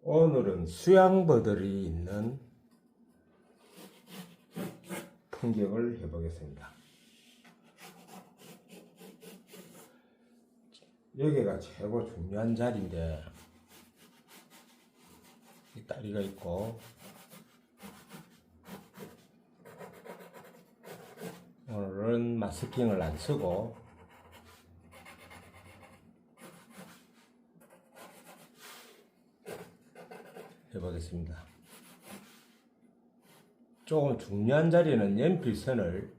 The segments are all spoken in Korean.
오늘은 수양버들이 있는 풍경을 해보겠습니다. 여기가 최고 중요한 자리인데 이 다리가 있고 오늘은 마스킹을 안 쓰고 해보겠습니다. 조금 중요한 자리는 연필선을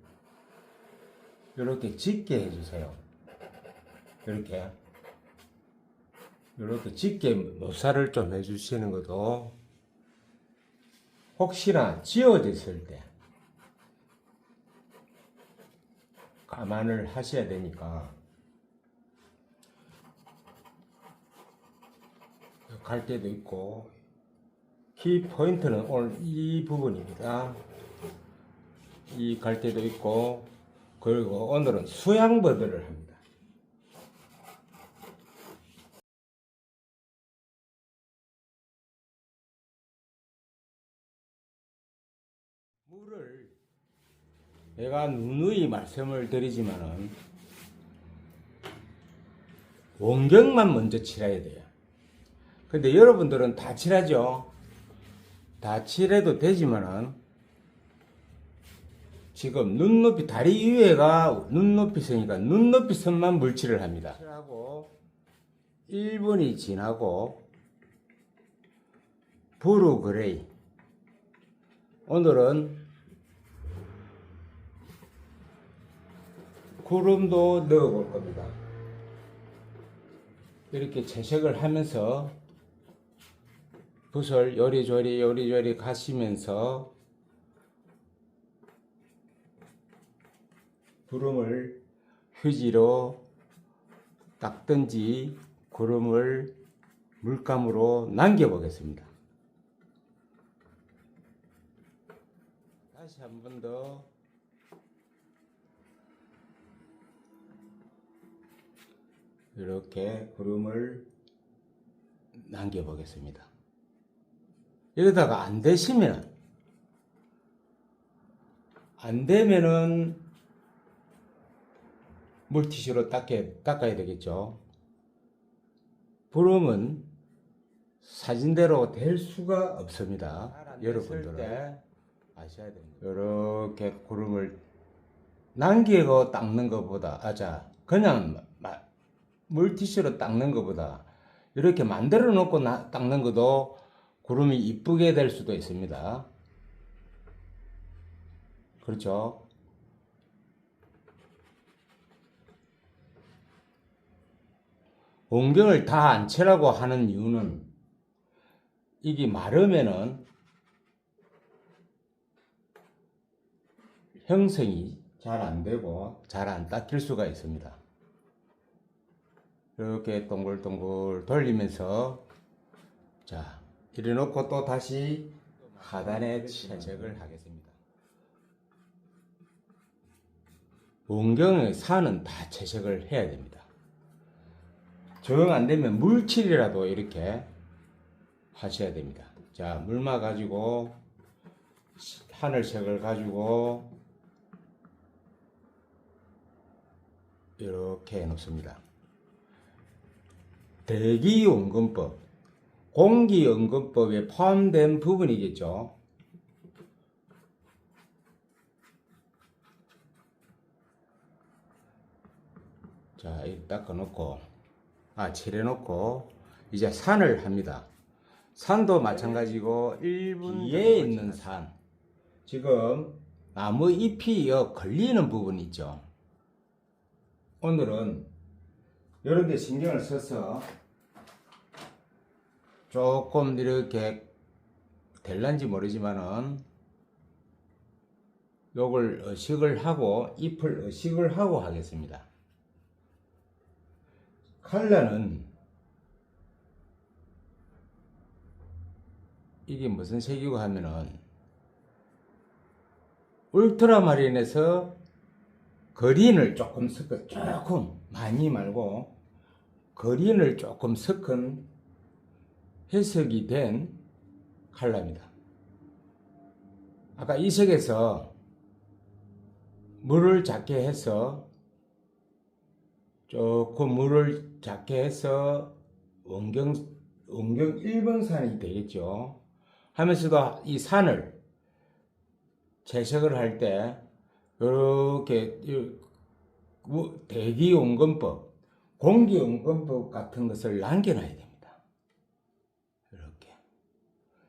이렇게 짙게 해주세요. 이렇게 짙게 모사를 좀 해주시는 것도 혹시나 지워졌을 때 감안을 하셔야 되니까. 갈대도 있고 키 포인트는 오늘 이 부분입니다. 이 갈대도 있고, 그리고 오늘은 수양버들을 합니다. 물을 내가 누누이 말씀을 드리지만은 원경만 먼저 칠해야 돼요. 근데 여러분들은 다 칠하죠. 다 칠해도 되지만은 지금 눈높이, 다리 위에가 눈높이 선이니까 눈높이 선만 물칠을 합니다. 칠하고 1분이 지나고 브루 그레이, 오늘은 구름도 넣어 볼 겁니다. 이렇게 채색을 하면서 붓을 요리조리 가시면서 구름을 휴지로 닦든지 구름을 물감으로 남겨 보겠습니다. 다시 한 번 더 이렇게 구름을 남겨 보겠습니다. 이러다가 안 되면은 물티슈로 닦아야 되겠죠. 구름은 사진대로 될 수가 없습니다. 여러분들은 아셔야 됩니다. 이렇게 구름을 남기고 닦는 것보다, 그냥 물티슈로 닦는 것보다 이렇게 만들어 놓고 닦는 것도 구름이 이쁘게 될 수도 있습니다. 그렇죠? 원경을 다 안 칠하고 하는 이유는 이게 마르면은 형성이 잘 안 되고 잘 안 닦일 수가 있습니다. 이렇게 동글동글 돌리면서, 자, 이래 놓고 또 다시 하단에 채색을 하겠습니다. 원경의 산은 다 채색을 해야 됩니다. 정 안 되면 물칠이라도 이렇게 하셔야 됩니다. 자, 물마 가지고 하늘색을 가지고 이렇게 해 놓습니다. 대기원근법, 공기원근법에 포함된 부분이겠죠. 자, 이렇게 닦아놓고, 칠해놓고, 이제 산을 합니다. 산도 마찬가지고, 1분 뒤에 있는 산. 지금 나무 잎이 걸리는 부분 있죠. 오늘은 이런 데 신경을 써서 조금 이렇게 될란지 모르지만은 요걸 의식을 하고, 잎을 의식을 하고 하겠습니다. 컬러는 이게 무슨 색이고 하면은 울트라마린에서 그린을 조금 섞어, 조금 많이 말고 그린을 조금 섞은 해석이 된 컬러입니다. 아까 이 색에서 물을 작게 해서 조금 물을 작게 해서 원경 1번 산이 되겠죠. 하면서도 이 산을 채색을 할 때 이렇게 대기온건법, 공기온건법 같은 것을 남겨놔야 됩니다. 이렇게.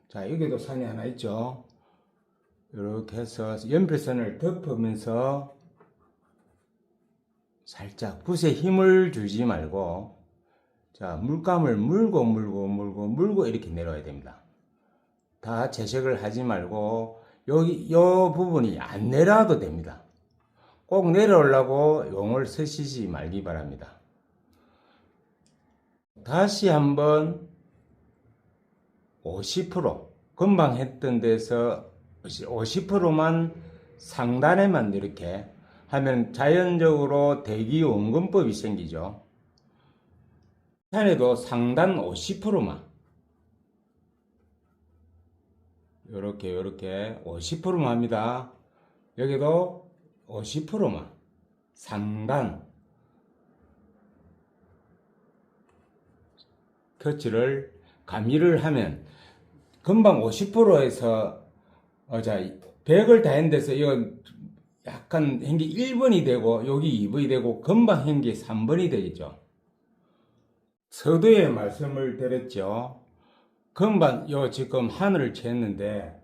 자, 여기도 산이 하나 있죠. 이렇게 해서 연필선을 덮으면서 살짝 붓에 힘을 주지 말고, 자, 물감을 물고 이렇게 내려와야 됩니다. 다 채색을 하지 말고 여기 요 부분이 안 내려와도 됩니다. 꼭 내려오려고 용을 쓰시지 말기 바랍니다. 다시 한번 50% 금방 했던 데서 50%만 상단에만 이렇게 하면 자연적으로 대기원근법이 생기죠. 산에도 상단 50%만 요렇게 50%만 합니다. 여기도 50%만 상단 터치를 가미를 하면 금방 50%에서 자 100을 다 했는 데서 이건 약간 한 게 1번이 되고 여기 2번이 되고 금방 한 게 3번이 되겠죠. 서두에 말씀을 드렸죠. 금방 요 지금 하늘을 쟀는데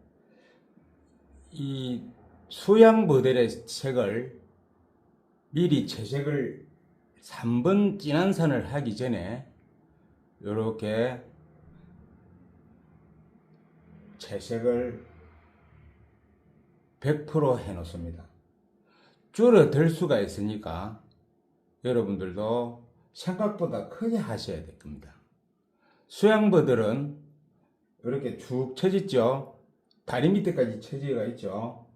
이 수양 모델의 색을 미리 채색을 3번 진한 선을 하기 전에 이렇게 채색을 100% 해 놓습니다. 줄어들 수가 있으니까 여러분들도 생각보다 크게 하셔야 될 겁니다. 수양버들은 이렇게 쭉 쳐졌죠. 다리 밑에까지 쳐지가 있죠.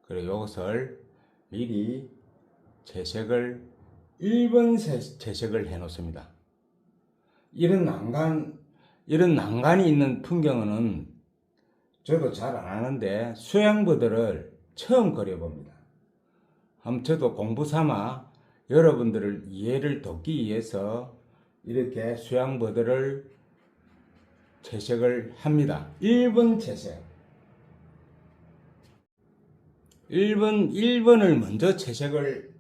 그리고 이것을 미리 채색을 1번 채색을 해 놓습니다. 이런 난간이 있는 풍경은 저도 잘 안 하는데 수양버들을 처음 그려봅니다. 한번 저도 공부 삼아 여러분들을 이해를 돕기 위해서 이렇게 수양버들을 채색을 합니다. 1번 채색. 1번을 먼저 채색을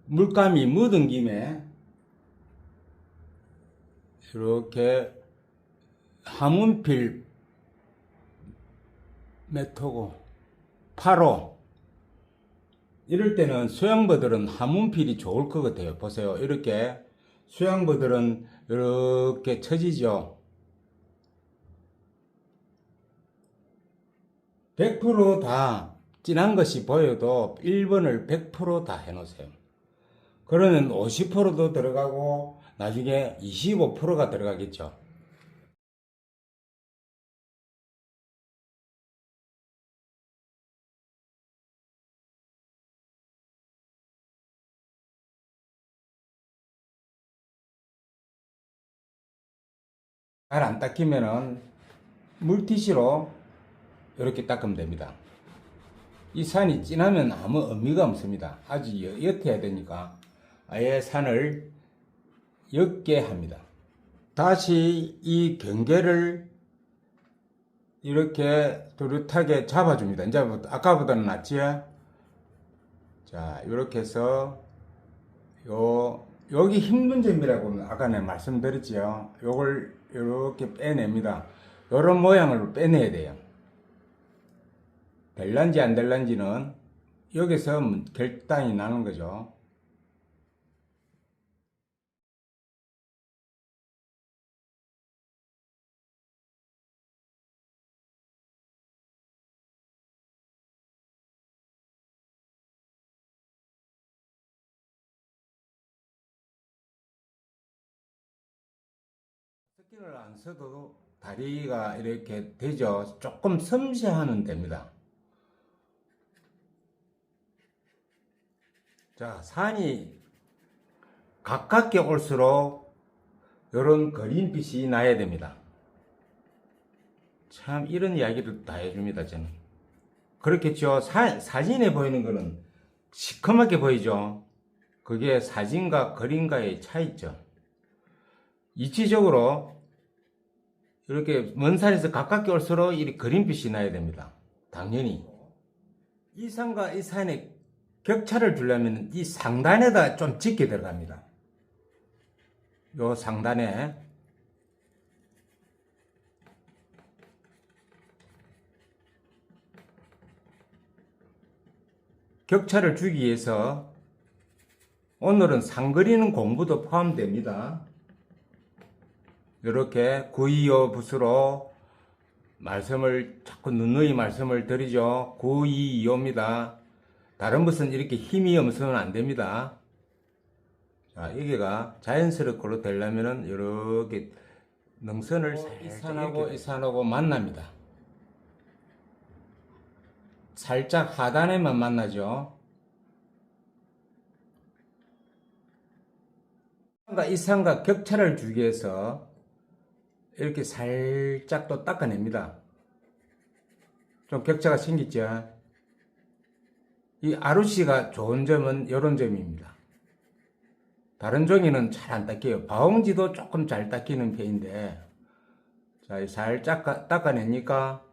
물감이 묻은 김에 이렇게 하문필 메토고 8호 이럴 때는 수양버들은 하문필이 좋을 것 같아요. 보세요. 이렇게 수양버들은 이렇게 쳐지죠. 100% 진한 것이 보여도 1번을 100% 해놓으세요. 그러면 50%도 들어가고 나중에 25%가 들어가겠죠. 잘 안 닦이면은 물티슈로 이렇게 닦으면 됩니다. 이 산이 진하면 아무 의미가 없습니다. 아주 옅어야 되니까 아예 산을 옅게 합니다. 다시 이 경계를 이렇게 뚜렷하게 잡아줍니다. 이제 아까보다는 낫지요? 자, 이렇게 해서 여기 힘든 점이라고 아까 내가 말씀드렸지요. 요걸 이렇게 빼냅니다. 요런 모양을 빼내야 돼요. 될란지 안 될란지는 여기서 결단이 나는 거죠. 스킨을 안 써도 다리가 이렇게 되죠. 조금 섬세하면 됩니다. 자, 산이 가깝게 올수록 이런 그린빛이 나야 됩니다. 참 이런 이야기를 다 해줍니다. 저는 그렇겠죠. 사진에 보이는 거는 시커멓게 보이죠. 그게 사진과 그림과의 차이죠. 이치적으로 이렇게 먼 산에서 가깝게 올수록 이 그림빛이 나야 됩니다. 당연히 이 산과 이 산의 격차를 주려면 이 상단에다 좀 짙게 들어갑니다. 요 상단에 격차를 주기 위해서 오늘은 산 그리는 공부도 포함됩니다. 이렇게 925 붓으로 말씀을 자꾸 누누이 말씀을 드리죠. 925입니다. 다른 붓은 이렇게 힘이 없으면 안 됩니다. 자, 여기가 자연스럽게 되려면은 이렇게 능선을 이 산하고 이 산하고 만납니다. 살짝 하단에만 만나죠. 이 산과 격차를 주기 위해서 이렇게 살짝 또 닦아냅니다. 좀 격차가 생겼죠. 이 아루씨가 좋은 점은 이런 점입니다. 다른 종이는 잘 안 닦여요. 바홍지도 조금 잘 닦이는 편인데, 자, 살짝 닦아내니까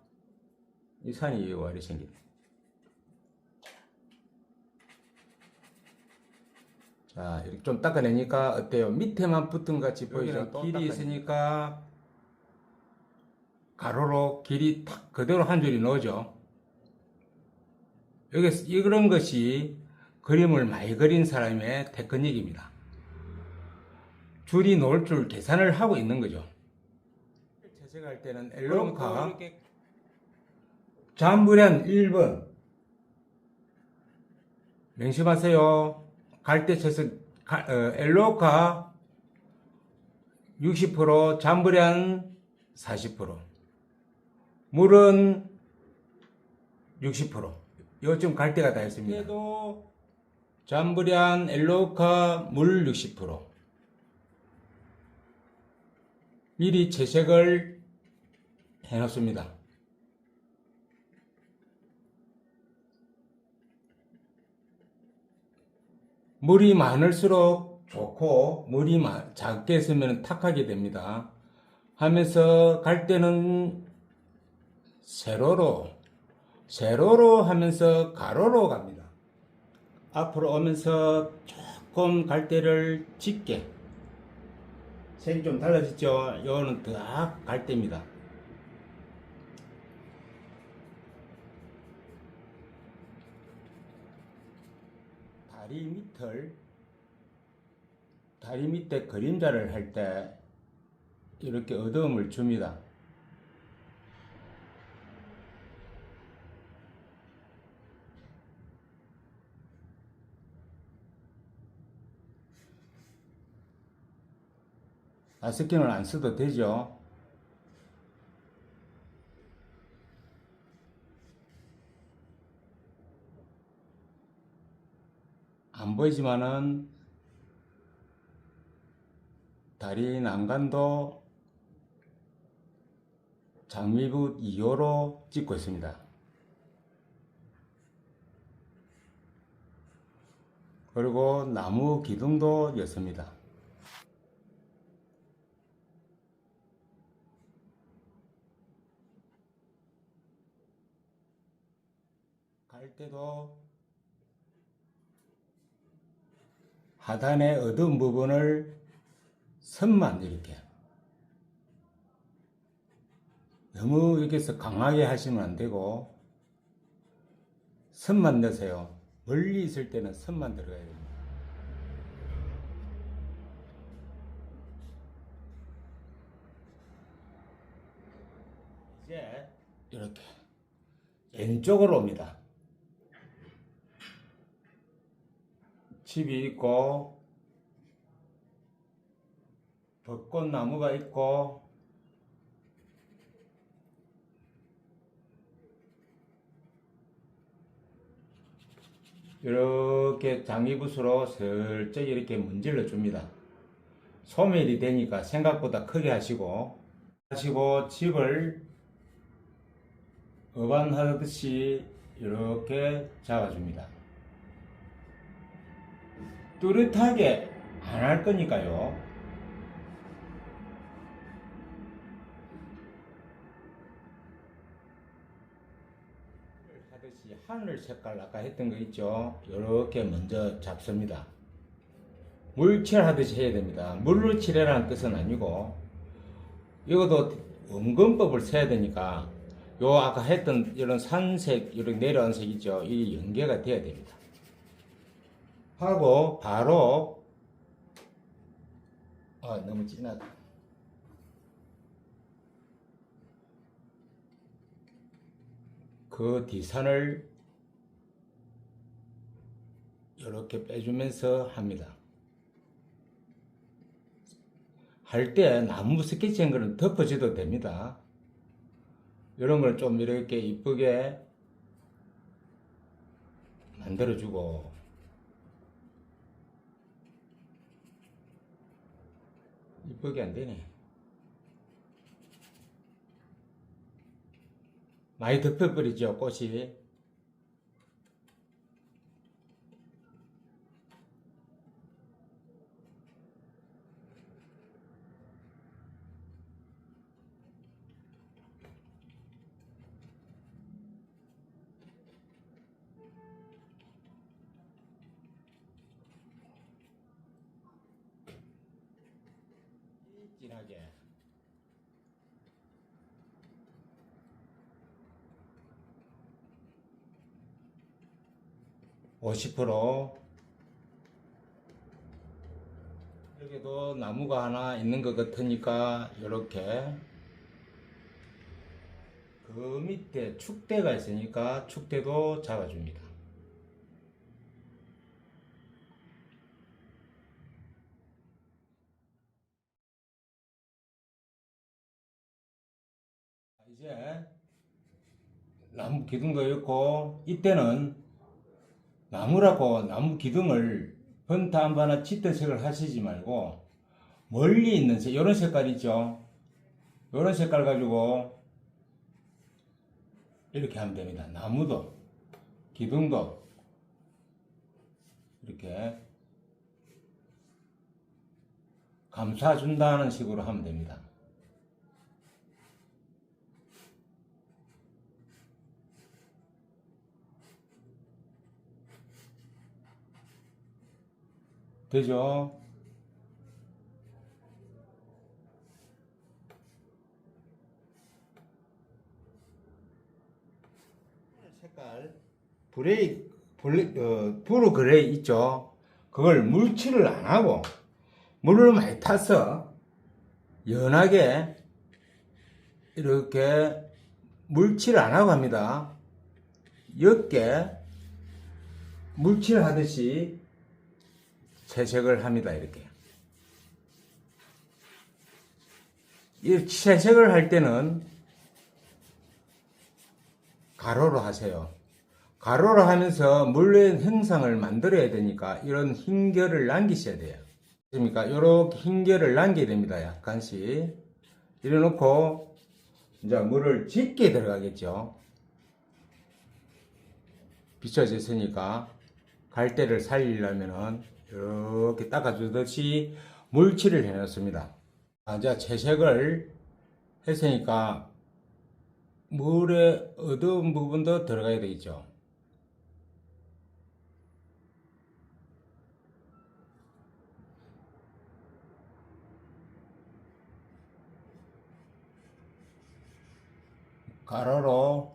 이 산이 이렇게 생깁니다. 자, 이렇게 좀 닦아내니까 어때요? 밑에만 붙은 것 같이 보이죠? 길이 있으니까 가로로 길이 탁 그대로 한 줄이 나오죠. 여기 이런 것이 그림을 많이 그린 사람의 테크닉입니다. 줄이 놓을 줄 계산을 하고 있는 거죠. 채색할 때는 엘로카 잠브련 1번 명심하세요. 갈대 채색 엘로카 60%, 잠브련 40%, 물은 60%. 요즘 갈대가 다 있습니다. 그래도 잠브련, 엘로카, 물 60%. 미리 채색을 해놓습니다. 물이 많을수록 좋고 물이 작게 쓰면 탁하게 됩니다. 하면서 갈 때는 세로로 하면서 가로로 갑니다. 앞으로 오면서 조금 갈 때를 짙게, 색이 좀 달라졌죠? 이거는 더 갈 때입니다. 다리 밑에 그림자를 할 때 이렇게 어두움을 줍니다. 아스킨을 안 써도 되죠. 안 보이지만은 다리 난간도 장미붓 2호로 찍고 있습니다. 그리고 나무 기둥도 였습니다. 갈 때도 하단의 어두운 부분을 선만 이렇게, 너무 여기서 강하게 하시면 안 되고 선만 넣으세요. 멀리 있을 때는 선만 들어가야 됩니다. 이제 이렇게 왼쪽으로 옵니다. 집이 있고 벚꽃나무가 있고 이렇게 장미붓으로 슬쩍 이렇게 문질러 줍니다. 소멸이 되니까 생각보다 크게 하시고 집을 어반하듯이 이렇게 잡아줍니다. 뚜렷하게 안 할 거니까요. 하듯이 하늘 색깔 아까 했던 거 있죠? 이렇게 먼저 잡습니다. 물칠하듯이 해야 됩니다. 물로 칠해라는 뜻은 아니고 이것도 원근법을 써야 되니까 요 아까 했던 이런 산색 이런 내려온 색 있죠? 이 연계가 돼야 됩니다. 하고 바로 너무 진하다. 그 뒤선을 이렇게 빼주면서 합니다. 할 때 나무 스케치한 거는 덮어줘도 됩니다. 이런 걸 좀 이렇게 이쁘게 만들어주고 이쁘게 안 되네. 많이 덮여버리죠, 꽃이. 진하게. 50% 여기도 나무가 하나 있는 것 같으니까 이렇게 그 밑에 축대가 있으니까 축대도 잡아줍니다. 이제 나무 기둥도 있고 이때는 나무라고 나무 기둥을 번타 한 번에 짙은 색을 하시지 말고 멀리 있는 색, 이런 색깔 있죠? 이런 색깔 가지고 이렇게 하면 됩니다. 나무도 기둥도 이렇게 감싸준다는 식으로 하면 됩니다. 되죠? 색깔 브루 그레이 있죠? 그걸 물칠을 안 하고 물을 많이 타서 연하게 이렇게 물칠을 안 하고 합니다. 옅게 물칠 하듯이 채색을 합니다. 이렇게 이 채색을 할 때는 가로로 하세요. 가로로 하면서 물의 형상을 만들어야 되니까 이런 흰 결을 남기셔야 돼요. 그러니까 이렇게 흰 결을 남겨야 됩니다. 약간씩 이래 놓고 이제 물을 짙게 들어가겠죠. 비춰졌으니까 갈대를 살리려면은 이렇게 닦아주듯이 물칠을 해 놓습니다. 이제 채색을 했으니까 물의 어두운 부분도 들어가야 되겠죠. 가로로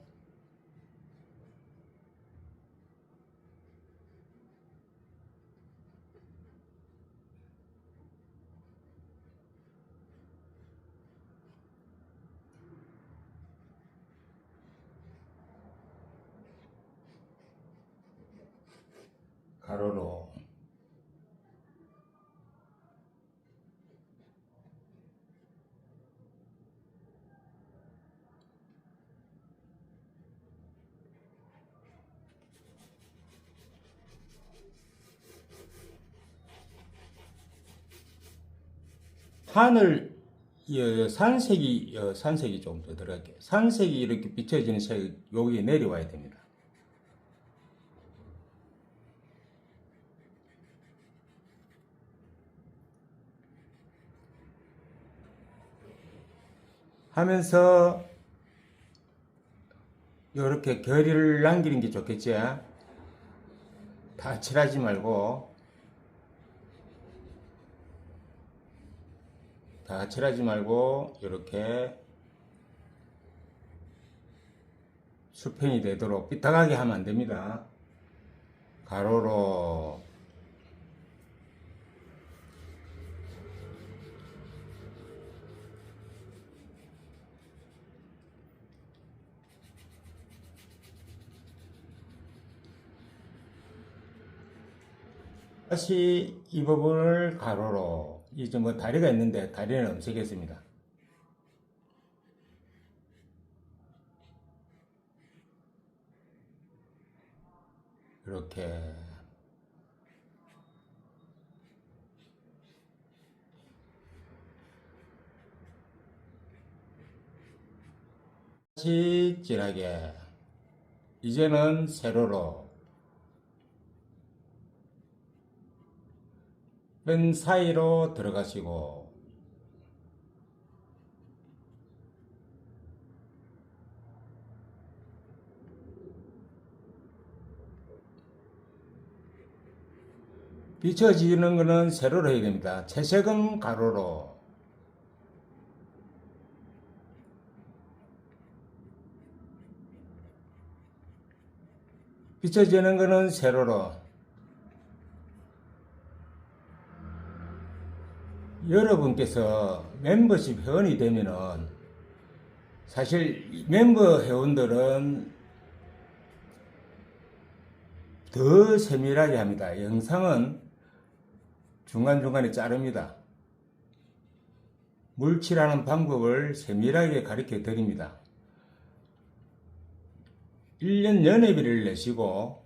가로로 하늘 산색이 좀 더 들어갈게요. 산색이 이렇게 비춰지는 색이 여기에 내려와야 됩니다. 하면서 이렇게 결의를 남기는 게 좋겠지. 다 칠하지 말고 이렇게 수평이 되도록 삐딱하게 하면 안 됩니다. 가로로 다시 이 부분을 가로로, 이제 뭐 다리가 있는데 다리는 없애겠습니다. 이렇게 다시 진하게, 이제는 세로로 pen 사이로 들어가시고 비춰지는 거는 세로로 해야 됩니다. 채색은 가로로, 비춰지는 거는 세로로. 여러분께서 멤버십 회원이 되면은 사실 멤버 회원들은 더 세밀하게 합니다. 영상은 중간중간에 자릅니다. 물칠하는 방법을 세밀하게 가르쳐 드립니다. 1년 연회비를 내시고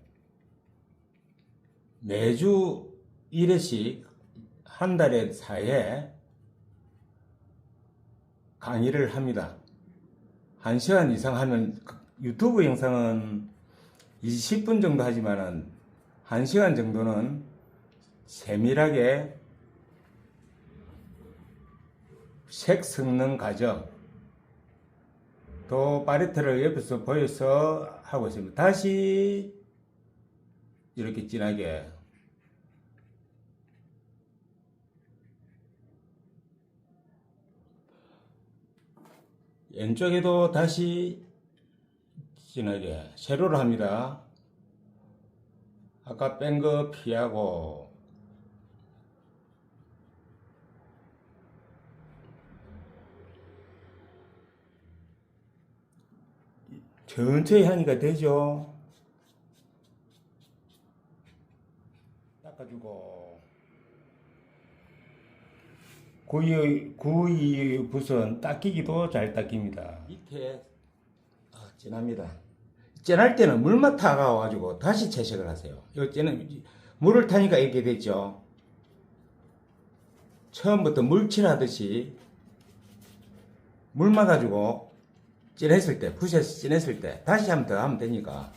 매주 1회씩 한 달에 4회 강의를 합니다. 1시간 이상 하면, 유튜브 영상은 20분 정도 하지만은 1시간 정도는 세밀하게 색 섞는 과정, 또 팔레트를 옆에서 보여서 하고 있습니다. 다시 이렇게 진하게 왼쪽에도 다시 진하게 세로로 합니다. 아까 뺀 거 피하고 천천히 하니까 되죠. 닦아주고 구이 붓은 닦이기도 잘 닦입니다. 밑에 진합니다. 짠할 때는 물만 타가지고 다시 채색을 하세요. 이거 짠은 물을 타니까 이렇게 됐죠. 처음부터 물칠하듯이 물만 가지고 찐했을 때, 붓에서 찐했을 때 다시 한 번 더 하면 되니까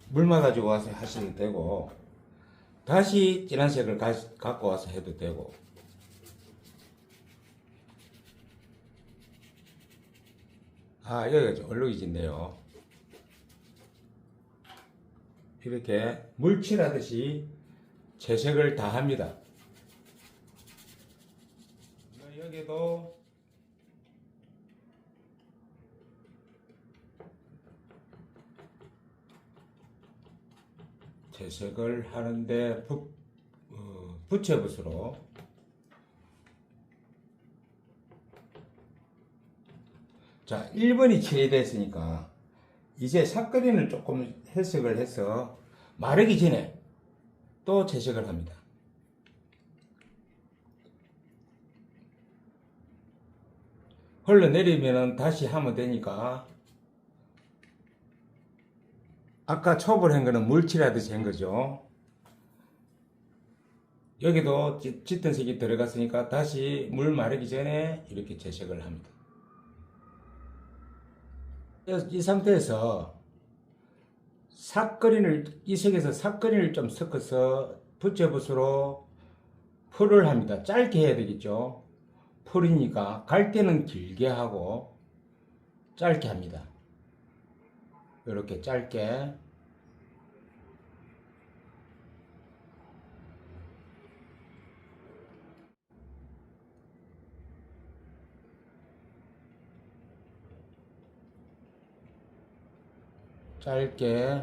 물만 가지고 와서 하셔도 되고, 다시 진한 색을 갖고 와서 해도 되고. 여기가 좀 얼룩이진네요. 이렇게 물칠하듯이 채색을 다 합니다. 여기도 채색을 하는데 부채붓으로 자, 1번이 칠해됐으니까 이제 삿그리는 조금 해석을 해서 마르기 전에 또 채색을 합니다. 흘러내리면 다시 하면 되니까, 아까 촉을 한 거는 물칠하듯이 한 거죠. 여기도 짙은 색이 들어갔으니까 다시 물 마르기 전에 이렇게 재색을 합니다. 이 상태에서 이 색에서 삭그린을 좀 섞어서 붓제붓으로 풀을 합니다. 짧게 해야 되겠죠. 풀이니까 갈 때는 길게 하고 짧게 합니다. 이렇게 짧게. 짧게.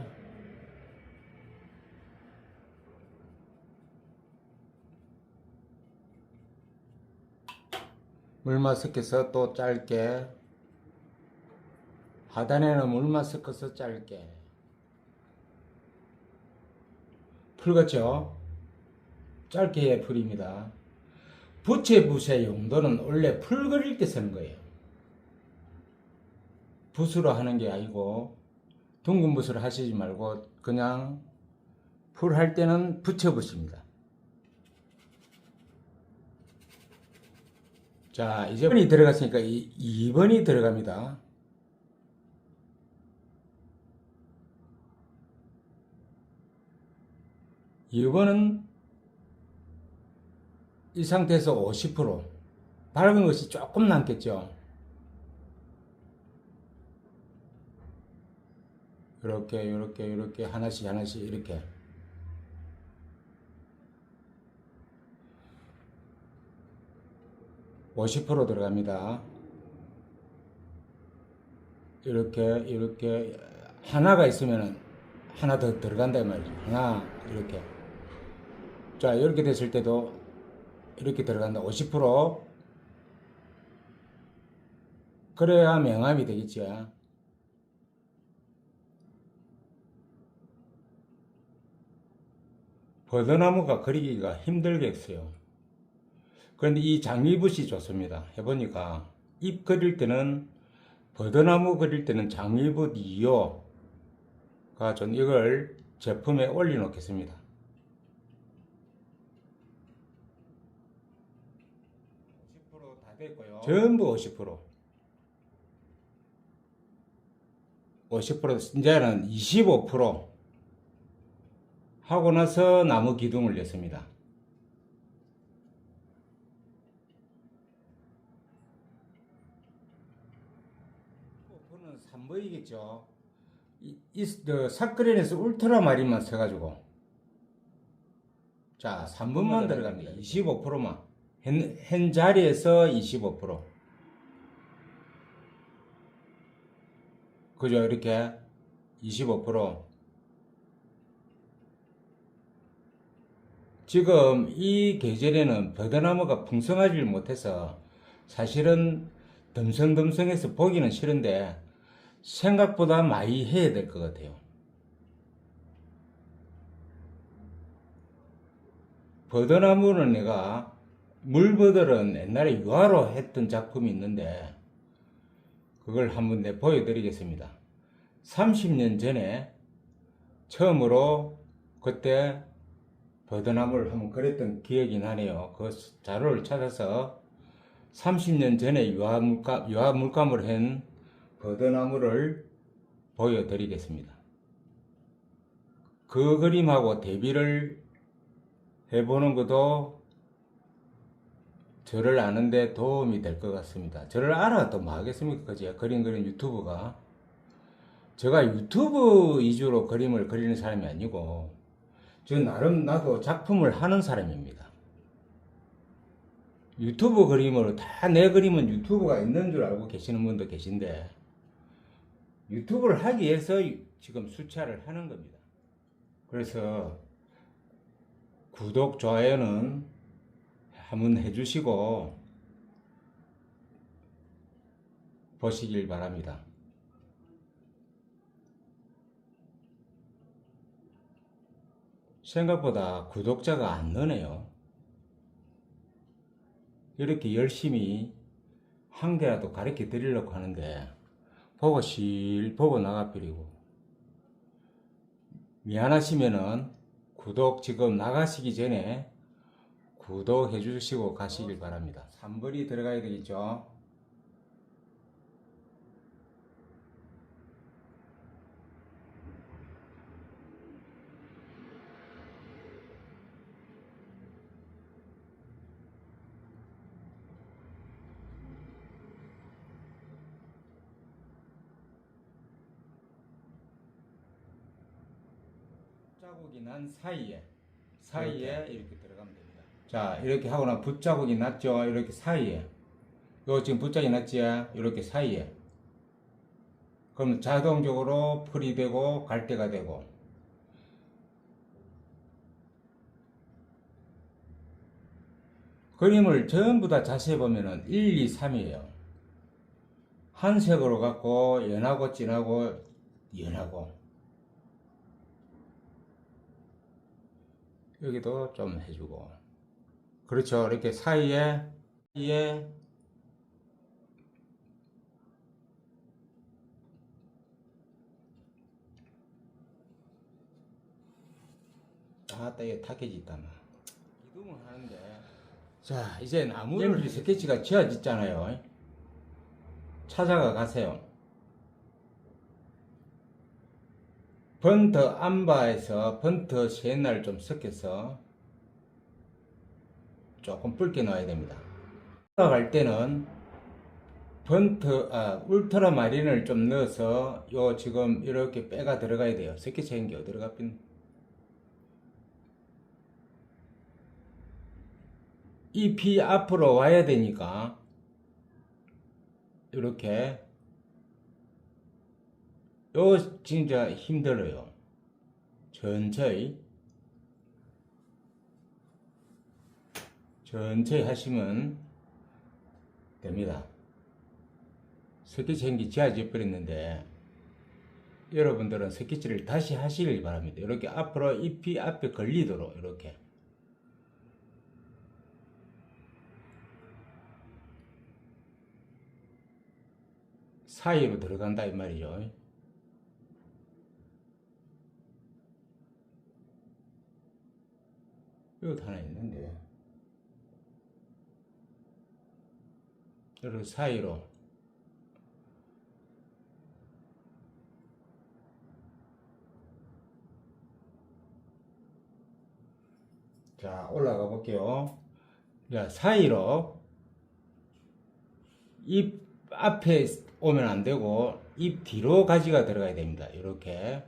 물만 섞여서 또 짧게. 하단에는 물만 섞어서 짧게. 풀 같죠? 짧게 해야 풀입니다. 부채붓의 용도는 원래 풀 그릴 때 쓰는 거예요. 붓으로 하는 게 아니고 둥근 붓으로 하시지 말고 그냥 풀 할 때는 부채붓입니다. 자, 이제 1번이 들어갔으니까 2번이 들어갑니다. 2번은 이 상태에서 50%, 밝은 것이 조금 남겠죠. 이렇게 하나씩 이렇게. (50% 들어갑니다. 이렇게 하나가 있으면 하나 더 들어간다 말이죠. 하나 이렇게. 자, 이렇게 됐을 때도 이렇게 들어간다. 50%. 그래야 명암이 되겠죠. 버드나무가 그리기가 힘들겠어요. 그런데 이 장미붓이 좋습니다. 해보니까 잎 그릴 때는, 버드나무 그릴 때는 장미붓 2호가 전 이걸 제품에 올려 놓겠습니다. 50%다 됐고요. 전부 50%. 50% 이제는 25% 하고 나서 나무 기둥을 냈습니다. 그는 3번이겠죠. 삭그린에서 울트라마린만 써가지고. 자, 3번만 들어갑니다. 25%만. 현 자리에서 25%. 그죠? 이렇게 25%. 지금 이 계절에는 버드나무가 풍성하지 못해서 사실은 듬성듬성해서 보기는 싫은데 생각보다 많이 해야 될 것 같아요. 버드나무는 내가 물버들은 옛날에 유화로 했던 작품이 있는데 그걸 한번 내 보여드리겠습니다. 30년 전에 처음으로 그때 버드나무를 한번 그렸던 기억이 나네요. 그 자료를 찾아서 30년 전에 유화 물감을 한 버드나무를 보여드리겠습니다. 그 그림하고 대비를 해보는 것도 저를 아는데 도움이 될 것 같습니다. 저를 알아 또 뭐 하겠습니까? 그지? 그림 유튜브가. 제가 유튜브 위주로 그림을 그리는 사람이 아니고 저 나름 나도 작품을 하는 사람입니다. 유튜브 그림으로 다 내 그림은 유튜브가 있는 줄 알고 계시는 분도 계신데 유튜브를 하기 위해서 지금 수차를 하는 겁니다. 그래서 구독, 좋아요는 한번 해주시고 보시길 바랍니다. 생각보다 구독자가 안 느네요. 이렇게 열심히 한 개라도 가르쳐 드리려고 하는데 보고 나가버리고 미안하시면은 구독 지금 나가시기 전에 구독해 주시고 가시길 바랍니다. 3벌이 들어가야 되겠죠. 붓자국이 난 사이에 이렇게 들어가면 됩니다. 자, 이렇게 하고 나면 붓자국이 났죠. 이렇게 사이에. 요 지금 붓자국이 났지. 이렇게 사이에. 그럼 자동적으로 풀이 되고 갈대가 되고. 그림을 전부 다 자세히 보면은 1, 2, 3이에요. 한 색으로 갖고 연하고 진하고 연하고. 여기도 좀 해주고. 그렇죠. 이렇게 사이에 이게 타켓이 있다. 기둥을 하는데. 자, 이제 나무를 스케치가 지어졌잖아요. 찾아가 가세요. 번트 암바에서 번트 시엔나를 좀 섞여서 조금 붉게 넣어야 됩니다. 올라갈 때는 울트라 마린을 좀 넣어서 요 지금 이렇게 빼가 들어가야 돼요. 스케치한 게 어디로 가빈? 잎이 앞으로 와야 되니까 이렇게 요 진짜 힘들어요. 천천히 하시면 됩니다. 스케치 한게 지어져 버렸는데 여러분들은 스케치를 다시 하시길 바랍니다. 이렇게 앞으로 잎이 앞에 걸리도록 이렇게 사이로 들어간다 이 말이죠. 이것도 하나 있는데 이렇게 사이로 자 올라가 볼게요. 자 사이로 잎 앞에 오면 안 되고 잎 뒤로 가지가 들어가야 됩니다. 이렇게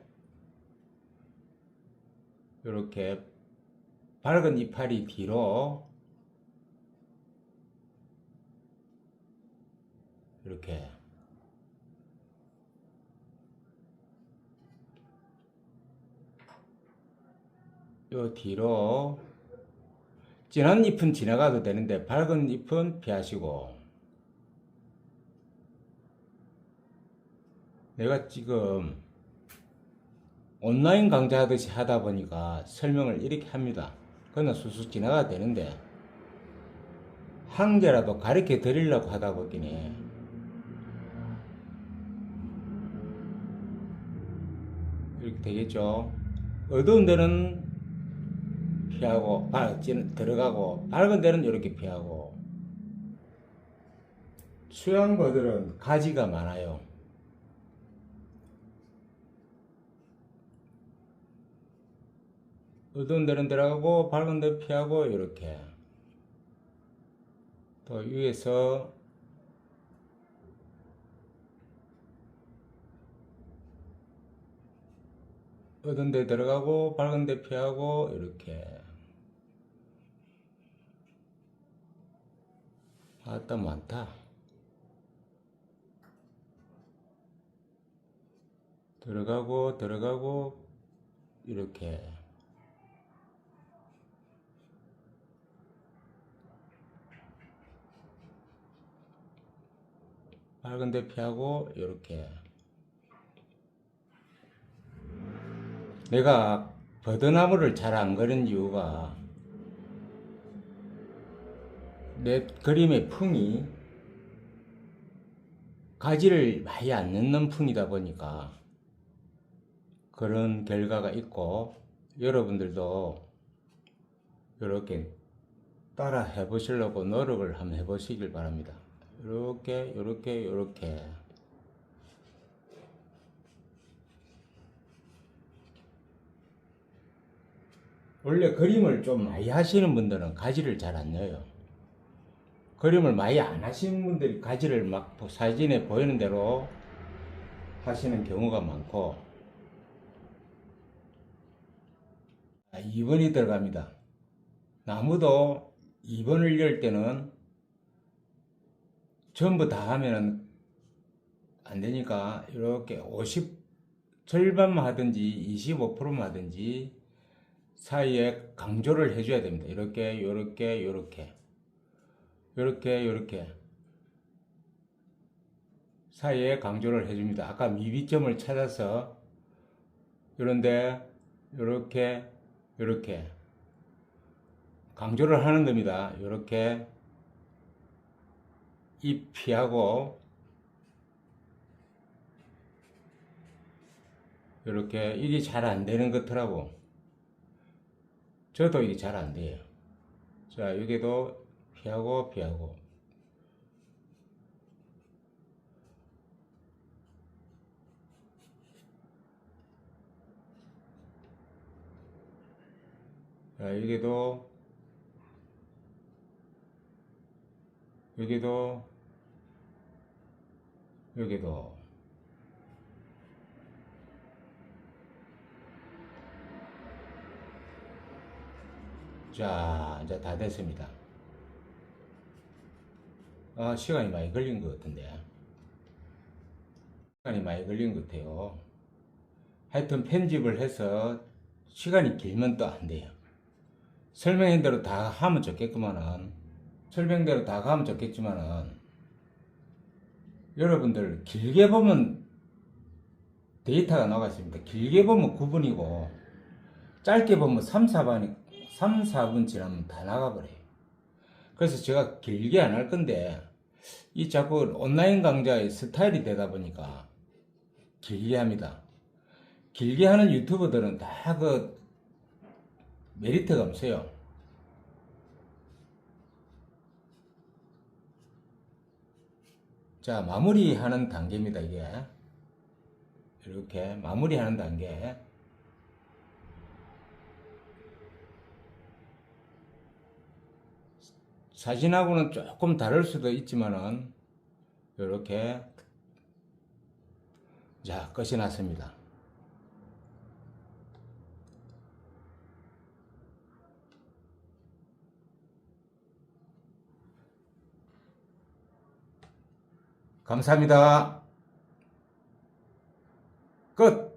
밝은 이파리 뒤로 이렇게 요 뒤로 진한 잎은 지나가도 되는데 밝은 잎은 피하시고 내가 지금 온라인 강좌하듯이 하다 보니까 설명을 이렇게 합니다. 그냥 수수 지나가도 되는데 한 개라도 가르쳐 드리려고 하다 보니 이렇게 되겠죠. 어두운 데는 피하고 들어가고 밝은 데는 이렇게 피하고 수양버들은 가지가 많아요. 어두운 데는 들어가고 밝은 데 피하고 이렇게 또 위에서 어두운 데 들어가고 밝은 데 피하고 이렇게 아따 많다. 들어가고 이렇게 밝은 데 피하고 이렇게 내가 버드나무를 잘 안 그린 이유가 내 그림의 풍이 가지를 많이 안 넣는 풍이다 보니까 그런 결과가 있고 여러분들도 이렇게 따라 해보시려고 노력을 한번 해보시길 바랍니다. 이렇게 이렇게 이렇게. 원래 그림을 좀 많이 하시는 분들은 가지를 잘 안 넣어요. 그림을 많이 안 하시는 분들이 가지를 막 사진에 보이는 대로 하시는 경우가 많고. 2번이 들어갑니다. 나무도 2번을 열 때는 전부 다 하면은 안 되니까 이렇게 절반만 하든지 25%만 하든지 사이에 강조를 해줘야 됩니다. 이렇게 요렇게 요렇게 요렇게 요렇게 사이에 강조를 해줍니다. 아까 미비점을 찾아서 요런데 요렇게 요렇게 강조를 하는 겁니다. 요렇게 입 피하고 요렇게. 이게 잘 안 되는 것더라고. 저도 이게 잘 안 돼요. 자, 여기도 피하고 피하고. 자, 여기도 여기도 여기도. 자, 이제 다 됐습니다. 시간이 많이 걸린 것 같은데. 시간이 많이 걸린 것 같아요. 하여튼 편집을 해서 시간이 길면 또 안 돼요. 설명한 대로 다 하면 좋겠구만은. 설명대로 다 가면 좋겠지만은, 여러분들 길게 보면 데이터가 나와 있습니다. 길게 보면 9분이고, 짧게 보면 3, 4분 지나면 다 나가버려요. 그래서 제가 길게 안 할 건데, 이 자꾸 온라인 강좌의 스타일이 되다 보니까 길게 합니다. 길게 하는 유튜버들은 다 그 메리트가 없어요. 자, 마무리하는 단계입니다, 이게. 이렇게 마무리하는 단계. 사진하고는 조금 다를 수도 있지만은, 이렇게. 자, 끝이 났습니다. 감사합니다. 끝!